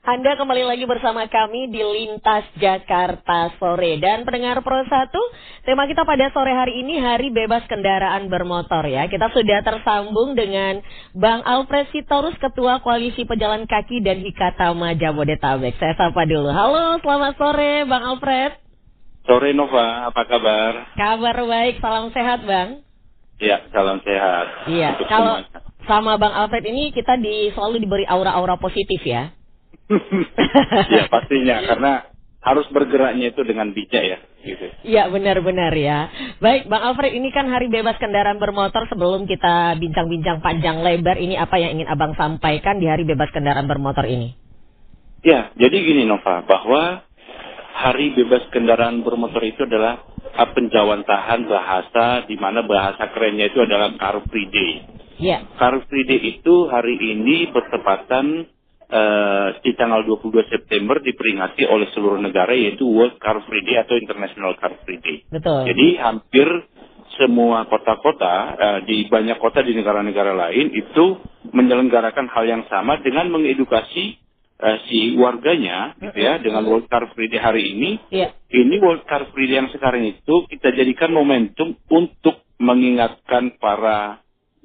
Anda kembali lagi bersama kami di Lintas Jakarta Sore. Dan pendengar Pro 1, tema kita pada sore hari ini Hari Bebas Kendaraan Bermotor ya. Kita sudah tersambung dengan Bang Alfred Sitorus, Ketua Koalisi Pejalan Kaki dan Hikatama Jabodetabek. Saya sapa dulu. Halo, selamat sore Bang Alfred. Sore Nova, apa kabar? Kabar baik, salam sehat Bang. Iya, salam sehat. Iya, kalau sama Bang Alfred ini kita selalu diberi aura-aura positif ya. Ya pastinya, karena harus bergeraknya itu dengan bijak ya. Gitu. Iya benar-benar ya. Baik Bang Alfred, ini kan Hari Bebas Kendaraan Bermotor. Sebelum kita bincang-bincang panjang lebar, ini apa yang ingin Abang sampaikan di Hari Bebas Kendaraan Bermotor ini? Ya, jadi gini Nova, bahwa Hari Bebas Kendaraan Bermotor itu adalah penjawantahan bahasa, di mana bahasa kerennya itu adalah Car Free Day. Ya. Car Free Day itu hari ini bertepatan di tanggal 22 September diperingati oleh seluruh negara, yaitu World Car Free Day atau International Car Free Day. Betul. Jadi hampir semua kota-kota di banyak kota di negara-negara lain itu menyelenggarakan hal yang sama dengan mengedukasi si warganya, gitu ya, dengan World Car Free Day hari ini. Yeah. Ini World Car Free Day yang sekarang itu kita jadikan momentum untuk mengingatkan para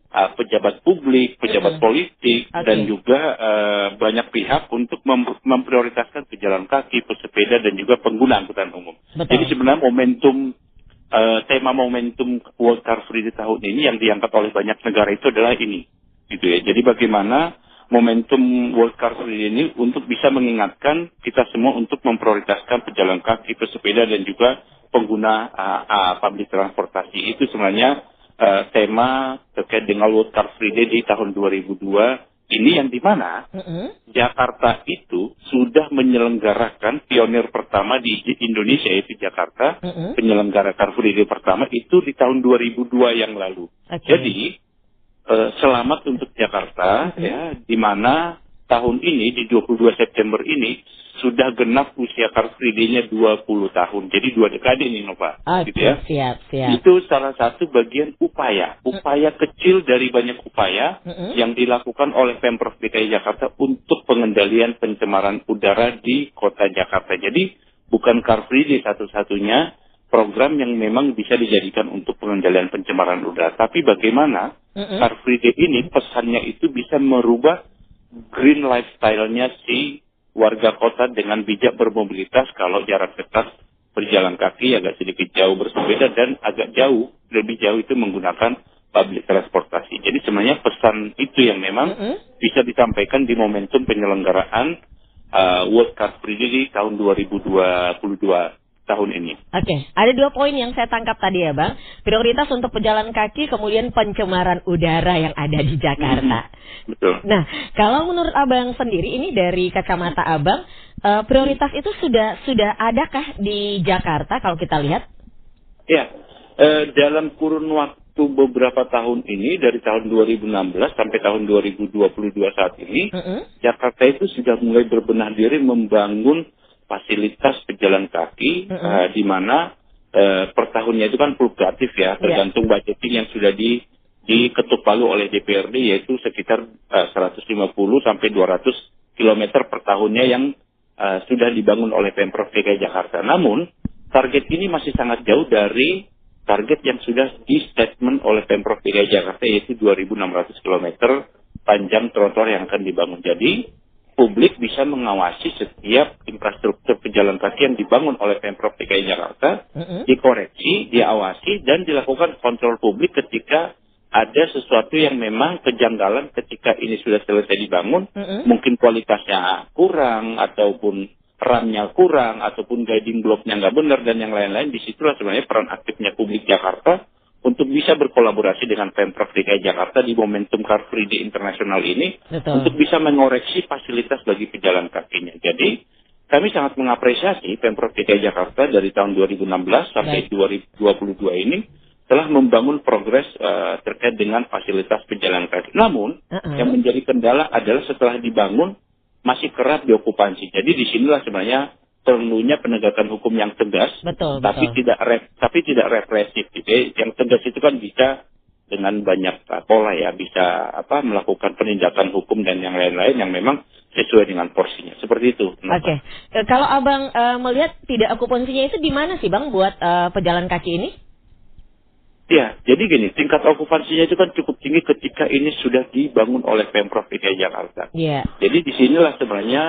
pejabat publik, pejabat politik, dan juga banyak pihak untuk memprioritaskan pejalan kaki, pesepeda, dan juga pengguna angkutan umum. Betul. Jadi sebenarnya tema momentum World Car Free Day tahun ini yang diangkat oleh banyak negara itu adalah ini, gitu ya. Jadi bagaimana momentum World Car Free Day ini untuk bisa mengingatkan kita semua untuk memprioritaskan pejalan kaki, pesepeda, dan juga pengguna public transportasi. Itu sebenarnya tema terkait dengan World Car Free Day di tahun 2002 ini, yang dimana Jakarta itu sudah menyelenggarakan pionir pertama di Indonesia, yaitu Jakarta, penyelenggara Car Free Day pertama itu di tahun 2002 yang lalu. Jadi selamat untuk Jakarta ya, di mana tahun ini di 22 September ini sudah genap usia Car Free Day-nya 20 tahun. Jadi 2 dekade nih Nova. Gitu ya. Siap. Itu salah satu bagian upaya kecil dari banyak upaya yang dilakukan oleh Pemprov DKI Jakarta untuk pengendalian pencemaran udara di kota Jakarta. Jadi bukan Car Free Day satu-satunya program yang memang bisa dijadikan untuk pengendalian pencemaran udara. Tapi bagaimana Car Free Day ini pesannya itu bisa merubah green lifestyle-nya si warga kota dengan bijak bermobilitas. Kalau jarak dekat berjalan kaki, agak sedikit jauh bersepeda, dan agak jauh, lebih jauh itu menggunakan public transportasi. Jadi sebenarnya pesan itu yang memang bisa disampaikan di momentum penyelenggaraan World Car Free Day di tahun 2022 tahun ini. Oke, ada 2 poin yang saya tangkap tadi ya Bang. Prioritas untuk pejalan kaki, kemudian pencemaran udara yang ada di Jakarta. Betul. Nah, kalau menurut Abang sendiri, ini dari kacamata Abang, prioritas itu sudah adakah di Jakarta kalau kita lihat? Ya, dalam kurun waktu beberapa tahun ini, dari tahun 2016 sampai tahun 2022 saat ini, Jakarta itu sudah mulai berbenah diri membangun fasilitas pejalan kaki, di mana per tahunnya itu kan fluktuatif ya, tergantung budgeting yang sudah diketuk palu oleh DPRD, yaitu sekitar 150 sampai 200 km per tahunnya yang sudah dibangun oleh Pemprov DKI Jakarta. Namun target ini masih sangat jauh dari target yang sudah di statement oleh Pemprov DKI Jakarta, yaitu 2.600 km panjang trotoar yang akan dibangun. Jadi publik bisa mengawasi setiap infrastruktur pejalan kaki yang dibangun oleh Pemprov DKI Jakarta, dikoreksi, diawasi, dan dilakukan kontrol publik ketika ada sesuatu yang memang kejanggalan ketika ini sudah selesai dibangun, mungkin kualitasnya kurang, ataupun RAM-nya kurang, ataupun guiding block-nya nggak benar, dan yang lain-lain. Disitulah sebenarnya peran aktifnya publik Jakarta untuk bisa berkolaborasi dengan Pemprov DKI Jakarta di momentum Car Free Day Internasional ini. Untuk bisa mengoreksi fasilitas bagi pejalan kakinya. Jadi kami sangat mengapresiasi Pemprov DKI Jakarta dari tahun 2016 sampai 2022 ini telah membangun progres terkait dengan fasilitas pejalan kaki. Namun yang menjadi kendala adalah setelah dibangun masih kerap diokupansi. Jadi disinilah sebenarnya perlunya penegakan hukum yang tegas, tapi tidak represif. Jadi yang tegas itu kan bisa dengan banyak pola ya, bisa melakukan penindakan hukum dan yang lain-lain yang memang sesuai dengan porsinya. Seperti itu. Oke. Kalau Abang melihat tidak okupansinya itu di mana sih Bang buat pejalan kaki ini? Ya, jadi gini, tingkat okupansinya itu kan cukup tinggi ketika ini sudah dibangun oleh Pemprov DKI Jakarta. Iya. Jadi disinilah sebenarnya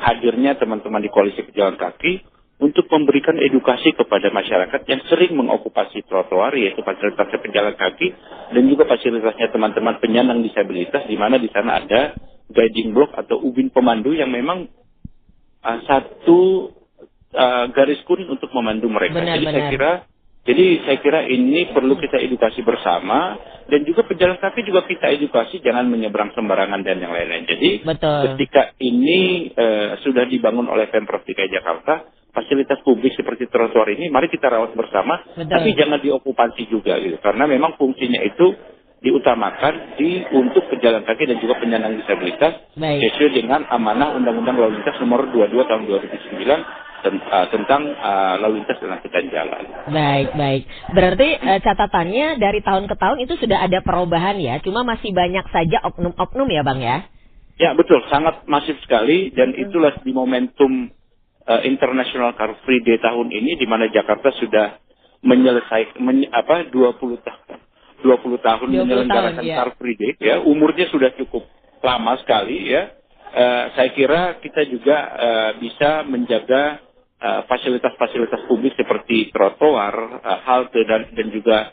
hadirnya teman-teman di koalisi pejalan kaki untuk memberikan edukasi kepada masyarakat yang sering mengokupasi trotoar, yaitu fasilitas pejalan kaki dan juga fasilitasnya teman-teman penyandang disabilitas, di mana di sana ada guiding block atau ubin pemandu yang memang satu garis kuning untuk memandu mereka. Jadi saya kira ini perlu kita edukasi bersama, dan juga pejalan kaki juga kita edukasi jangan menyeberang sembarangan dan yang lain-lain. Jadi ketika ini sudah dibangun oleh Pemprov DKI Jakarta, fasilitas publik seperti trotoar ini mari kita rawat bersama, tapi jangan diokupansi juga gitu, karena memang fungsinya itu diutamakan untuk pejalan kaki dan juga penyandang disabilitas sesuai dengan amanah Undang-Undang Lalu Lintas Nomor 22 Tahun 2009 tentang lalu lintas dan angkutan jalan. Baik. Berarti catatannya dari tahun ke tahun itu sudah ada perubahan ya, cuma masih banyak saja oknum-oknum ya Bang ya? Ya betul, sangat masif sekali, dan itulah di momentum International Car Free Day tahun ini, di mana Jakarta sudah menyelesaikan 20 tahun menyelenggarakan Car Free Day, ya, umurnya sudah cukup lama sekali ya. Saya kira kita juga bisa menjaga fasilitas-fasilitas publik seperti trotoar, halte dan juga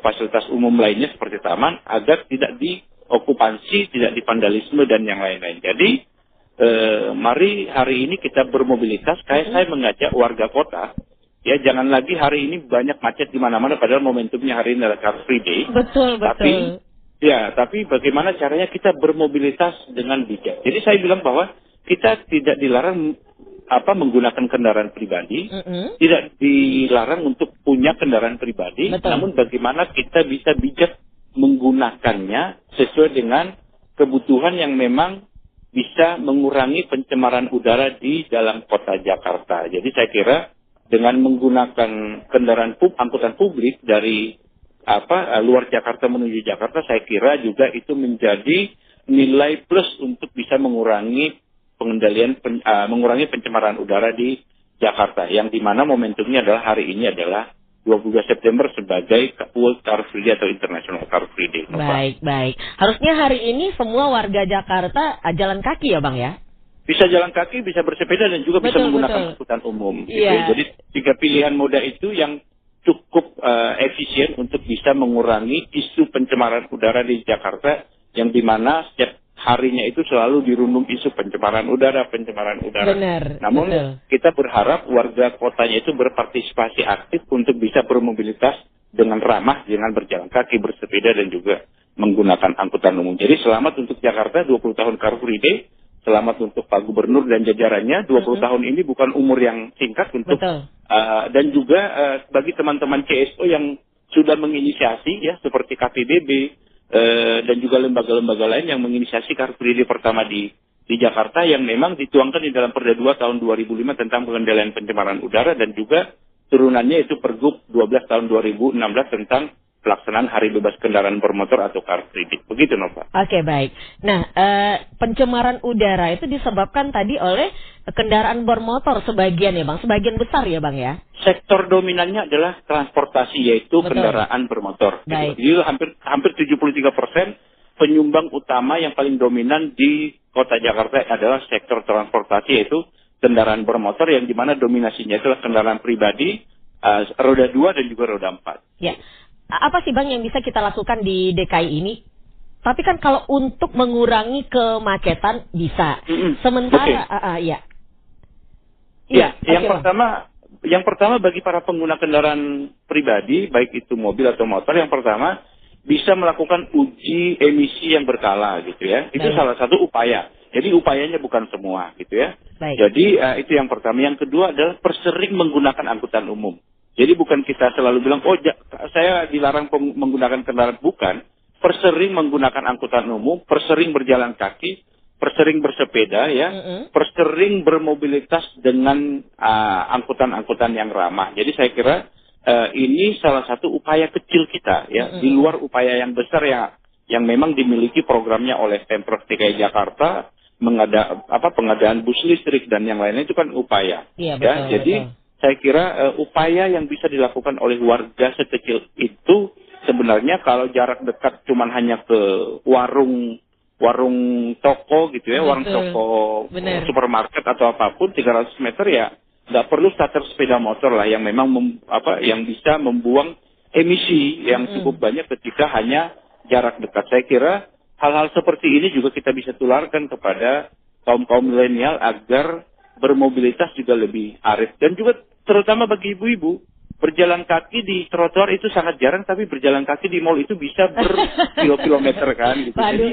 fasilitas umum lainnya seperti taman agar tidak diokupansi, tidak divandalisme dan yang lain-lain. Jadi mari hari ini kita bermobilitas. Kayak saya mengajak warga kota, ya jangan lagi hari ini banyak macet di mana-mana padahal momentumnya hari ini adalah Car Free Day. Betul. Tapi bagaimana caranya kita bermobilitas dengan bijak. Jadi saya bilang bahwa kita tidak dilarang menggunakan kendaraan pribadi, tidak dilarang untuk punya kendaraan pribadi, namun bagaimana kita bisa bijak menggunakannya sesuai dengan kebutuhan yang memang bisa mengurangi pencemaran udara di dalam kota Jakarta. Jadi saya kira dengan menggunakan kendaraan angkutan publik dari luar Jakarta menuju Jakarta, saya kira juga itu menjadi nilai plus untuk bisa mengurangi mengurangi pencemaran udara di Jakarta, yang dimana momentumnya adalah hari ini adalah 22 September sebagai World Car Free Day atau International Car Free Day. Baik. Harusnya hari ini semua warga Jakarta jalan kaki ya Bang ya? Bisa jalan kaki, bisa bersepeda, dan juga bisa menggunakan angkutan umum. Gitu. Jadi 3 pilihan moda itu yang cukup efisien untuk bisa mengurangi isu pencemaran udara di Jakarta, yang dimana setiap harinya itu selalu dirundung isu pencemaran udara. Namun kita berharap warga kotanya itu berpartisipasi aktif untuk bisa bermobilitas dengan ramah, dengan berjalan kaki, bersepeda, dan juga menggunakan angkutan umum. Jadi selamat untuk Jakarta 20 tahun Car Free Day. Selamat untuk Pak Gubernur dan jajarannya. 20 tahun ini bukan umur yang singkat untuk dan juga bagi teman-teman CSO yang sudah menginisiasi ya, seperti KPBB dan juga lembaga-lembaga lain yang menginisiasi Car Free Day pertama di Jakarta, yang memang dituangkan di dalam Perda 2 tahun 2005 tentang pengendalian pencemaran udara, dan juga turunannya itu Pergub 12 tahun 2016 tentang pelaksanaan Hari Bebas Kendaraan Bermotor atau Car Free Day. Begitu, Nova. Oke, baik. Nah, pencemaran udara itu disebabkan tadi oleh kendaraan bermotor sebagian ya Bang, sebagian besar ya Bang ya? Sektor dominannya adalah transportasi, yaitu kendaraan bermotor. Jadi hampir 73% penyumbang utama yang paling dominan di Kota Jakarta adalah sektor transportasi, yaitu kendaraan bermotor, yang dimana dominasinya itulah kendaraan pribadi, roda 2 dan juga roda 4. Ya. Apa sih Bang yang bisa kita lakukan di DKI ini? Tapi kan kalau untuk mengurangi kemacetan bisa. Sementara yang pertama bagi para pengguna kendaraan pribadi, baik itu mobil atau motor, yang pertama bisa melakukan uji emisi yang berkala gitu ya. Itu salah satu upaya. Jadi upayanya bukan semua gitu ya. Jadi itu yang pertama. Yang kedua adalah persering menggunakan angkutan umum. Jadi bukan kita selalu bilang, saya dilarang menggunakan kendaraan. Bukan. Persering menggunakan angkutan umum, persering berjalan kaki, persering bersepeda, ya, persering bermobilitas dengan angkutan-angkutan yang ramah. Jadi saya kira ini salah satu upaya kecil kita ya, di luar upaya yang besar yang memang dimiliki programnya oleh Pemprov DKI Jakarta, pengadaan bus listrik dan yang lainnya itu kan upaya. Iya, betul, ya. Jadi saya kira upaya yang bisa dilakukan oleh warga sekecil itu sebenarnya kalau jarak dekat cuman hanya ke warung toko gitu ya, warung toko, supermarket atau apapun 300 meter ya nggak perlu starter sepeda motor lah yang memang yang bisa membuang emisi yang cukup banyak ketika hanya jarak dekat. Saya kira hal-hal seperti ini juga kita bisa tularkan kepada kaum milenial agar bermobilitas juga lebih arif. Dan juga terutama bagi ibu-ibu, berjalan kaki di trotoar itu sangat jarang, tapi berjalan kaki di mall itu bisa berkilometer kan. Gitu. Waduh,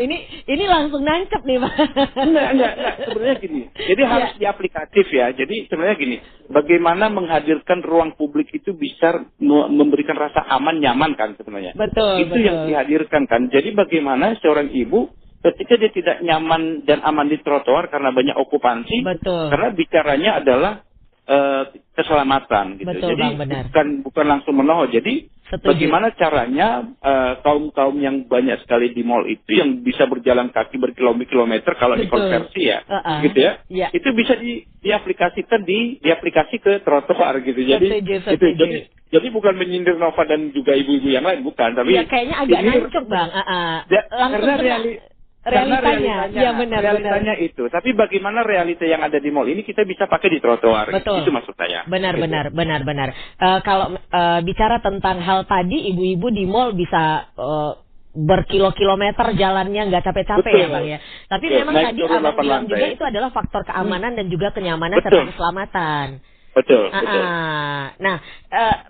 ini langsung nangkep nih, Pak. Enggak. Sebenarnya gini. Jadi harus diaplikatif ya. Jadi sebenarnya gini, bagaimana menghadirkan ruang publik itu bisa memberikan rasa aman, nyaman kan sebenarnya. Betul. Yang dihadirkan kan. Jadi bagaimana seorang ibu ketika dia tidak nyaman dan aman di trotoar karena banyak okupansi, karena bicaranya adalah keselamatan gitu. Betul, jadi Bang, bukan langsung menohok. Jadi bagaimana caranya kaum yang banyak sekali di mall itu yang bisa berjalan kaki berkilometer kalau dikonversi ya, gitu ya. Itu bisa diaplikasikan diaplikasi ke trotoar gitu. Jadi bukan menyindir Nova dan juga ibu-ibu yang lain, bukan, tapi ya kayaknya agak nancep, Bang. Karena realitanya itu. Tapi bagaimana realita yang ada di mall ini kita bisa pakai di trotoar. Betul. Itu maksud saya. Benar. Kalau bicara tentang hal tadi, ibu-ibu di mall bisa berkilo-kilometer jalannya nggak capek-capek ya, Bang ya. Tapi memang tadi Abang bilang juga itu adalah faktor keamanan dan juga kenyamanan serta keselamatan. Betul. Nah,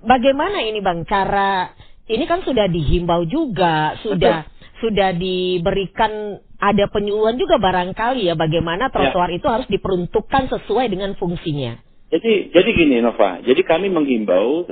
bagaimana ini, Bang, cara ini kan sudah dihimbau juga, sudah diberikan, ada penyuluhan juga barangkali ya, bagaimana trotoar itu harus diperuntukkan sesuai dengan fungsinya. Jadi gini Nova, jadi kami menghimbau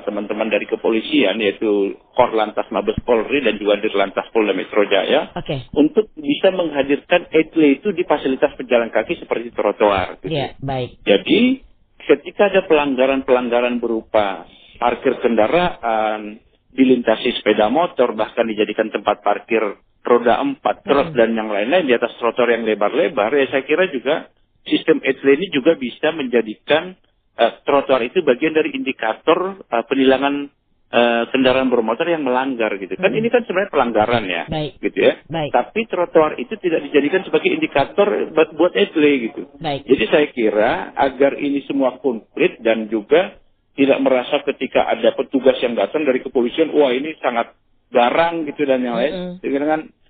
teman-teman dari kepolisian yaitu Korlantas Mabes Polri dan juga Dirlantas Polda Metro Jaya untuk bisa menghadirkan etle itu di fasilitas pejalan kaki seperti trotoar. Gitu. Ya, baik. Jadi ketika ada pelanggaran-pelanggaran berupa parkir kendaraan, dilintasi sepeda motor, bahkan dijadikan tempat parkir roda 4, truk dan yang lain-lain di atas trotoar yang lebar-lebar, ya saya kira juga sistem etle ini juga bisa menjadikan trotoar itu bagian dari indikator penilangan kendaraan bermotor yang melanggar gitu. Kan ini kan sebenarnya pelanggaran ya, gitu ya. Tapi trotoar itu tidak dijadikan sebagai indikator buat etle gitu. Jadi saya kira agar ini semua komplit dan juga tidak merasa ketika ada petugas yang datang dari kepolisian, wah ini sangat garang gitu dan yang lain.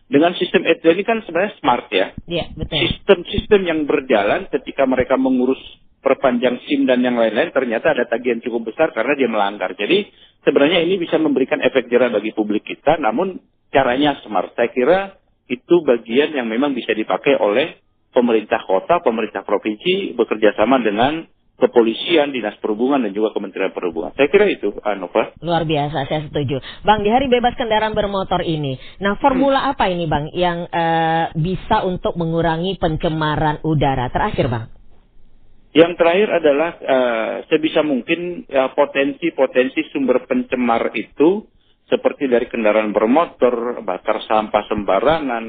Dengan sistem etle ini kan sebenarnya smart ya. Sistem yang berjalan ketika mereka mengurus perpanjang SIM dan yang lain-lain, ternyata ada tagihan cukup besar karena dia melanggar. Jadi sebenarnya ini bisa memberikan efek jerah bagi publik kita, namun caranya smart. Saya kira itu bagian yang memang bisa dipakai oleh pemerintah kota, pemerintah provinsi, bekerja sama dengan kepolisian, dinas perhubungan dan juga Kementerian Perhubungan. Saya kira itu, Nova. Luar biasa, saya setuju. Bang, di Hari Bebas Kendaraan Bermotor ini, nah formula apa ini, Bang, yang bisa untuk mengurangi pencemaran udara? Terakhir, Bang. Yang terakhir adalah sebisa mungkin potensi sumber pencemar itu seperti dari kendaraan bermotor, bakar sampah sembarangan,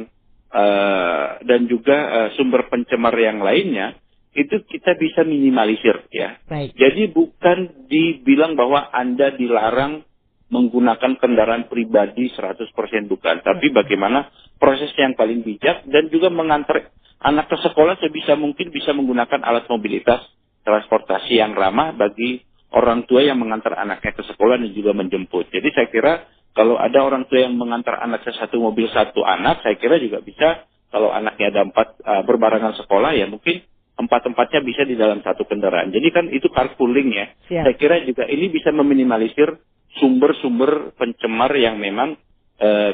dan juga sumber pencemar yang lainnya, itu kita bisa minimalisir ya. Jadi bukan dibilang bahwa Anda dilarang menggunakan kendaraan pribadi 100% bukan. Tapi bagaimana proses yang paling bijak dan juga mengantar anak ke sekolah sebisa mungkin bisa menggunakan alat mobilitas transportasi yang ramah bagi orang tua yang mengantar anaknya ke sekolah dan juga menjemput. Jadi saya kira kalau ada orang tua yang mengantar anaknya satu mobil satu anak, saya kira juga bisa kalau anaknya ada 4 berbarengan sekolah ya mungkin 4-4-nya bisa di dalam satu kendaraan. Jadi kan itu carpooling ya. Saya kira juga ini bisa meminimalisir sumber-sumber pencemar yang memang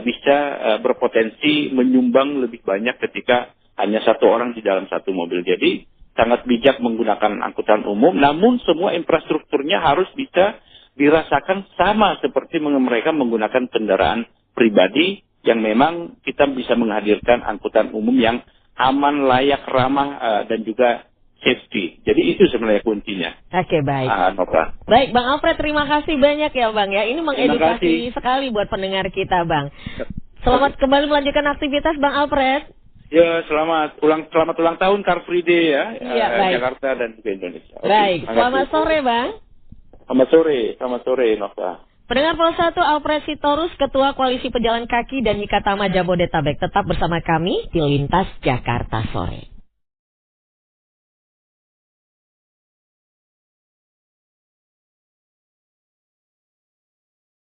bisa berpotensi menyumbang lebih banyak ketika hanya satu orang di dalam satu mobil. Jadi sangat bijak menggunakan angkutan umum, namun semua infrastrukturnya harus bisa dirasakan sama seperti mereka menggunakan kendaraan pribadi yang memang kita bisa menghadirkan angkutan umum yang aman, layak, ramah, dan juga safety. Jadi itu sebenarnya kuncinya. Oke, baik. Nova. Baik, Bang Alfred, terima kasih banyak ya Bang ya. Ini mengedukasi sekali buat pendengar kita, Bang. Selamat kembali melanjutkan aktivitas, Bang Alfred. Ya, selamat ulang tahun Car Free Day ya. Iya, baik. Jakarta dan juga Indonesia. Baik, selamat sore, Bang. Selamat sore, Nova. Pendengar Pos 1, Alfred Sitorus, Ketua Koalisi Pejalan Kaki dan Hikatama Jabodetabek, tetap bersama kami di Lintas Jakarta Sore.